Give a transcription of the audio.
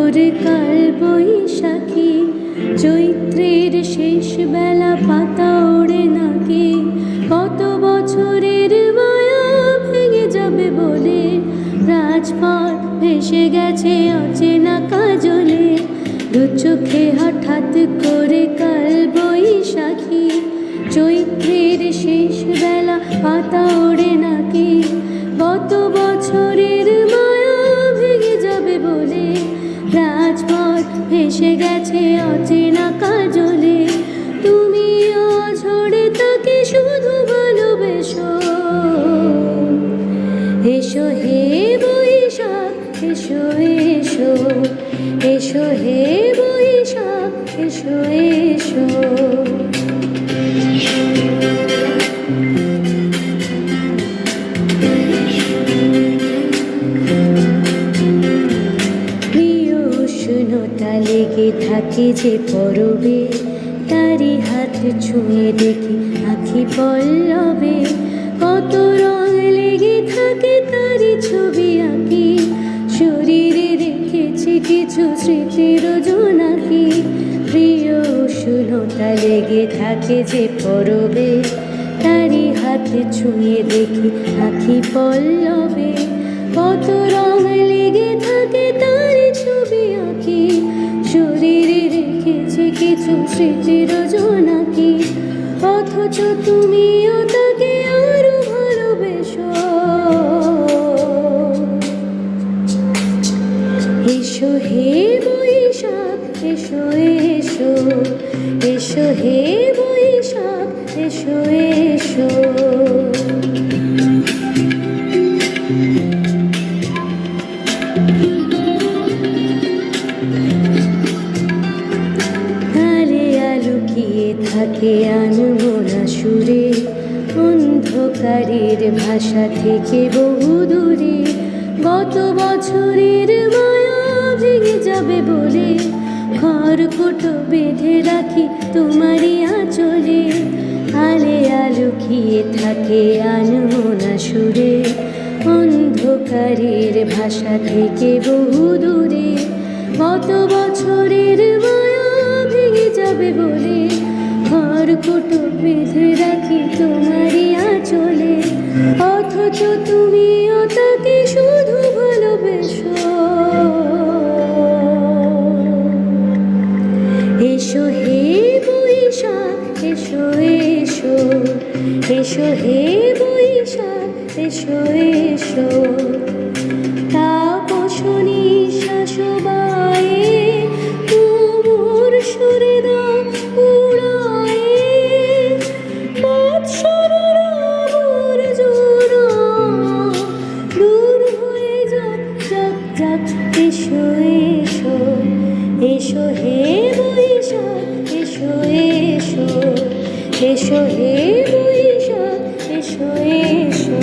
করে কাল বৈশাখী, চৈত্রের শেষ বেলা পাতা ওড়ে নাকি, কত বছরের মায়া ভেঙে যাবে বলে রাজপথ ভেসে গেছে অচেনা কাজলে। দু চোখে হঠাৎ করে কাল বৈশাখী, চৈত্রের শেষ বেলা পাতা ওড়ে নাকি, কত বছরের মায়া ভেঙে যাবে বলে রাজপথ ভেসে গেছে অচেনা কাজলে। তুমি অঝরে তাকে শুধু ভালোবেসো, এসো হে বৈশাখ এসো এসো, এসো হে বৈশাখ এসো এসো। উষ্ণতা লেগে থাকে যে পরবে, তারি হাত ছুঁয়ে দেখি আঁখি পল্লবে, কত রং লেগে থাকে তারি ছবি আঁকি, শরীরে রেখেছি কিছু স্মৃতির জোনাকি। প্রিয় উষ্ণতা লেগে থাকে যে পরবে, তারি হাত ছুঁয়ে দেখি আঁখি পল্লবে, কত রং লেগে থাকে তারি ছবি আঁকি, শরীরে রেখেছি কিছু স্মৃতির জোনাকি। অথচ তুমিও তাকে আরো ভালোবেসো, এসো হে বৈশাখ এসো এসো, এসো হে বৈশাখ এসো এসো। থাকে আনমনা সুরে, অন্ধকারের ভাষা থেকে বহু দূরে, গত বছরের মায়া ভেঙে যাবে বলে খড়কুটো বেঁধে রাখি তোমারই আঁচলে। আলে আলুকিয়ে থাকে আনমনা সুরে, অন্ধকারের ভাষা থেকে বহু দূরে, গত বছরের মায়া ভেঙে যাবে বলে খড়কুটো বেঁধে রাখি তোমারই আঁচলে। অথচ তুমিও তাকে শুধু ভালোবেসো, এসো হে বৈশাখ এসো এসো, এসো হে বৈশাখ এসো এসো। তাপসনী শাসবায়ে তুমুর সুরে দাও উড়ায়ে, বৎসরের আবর্জনা দূর হয়ে যাক যাক যাক। এসো এসো, এসো হে বৈশাখ এসো এসো, এসো হে বৈশাখ এসো এসো।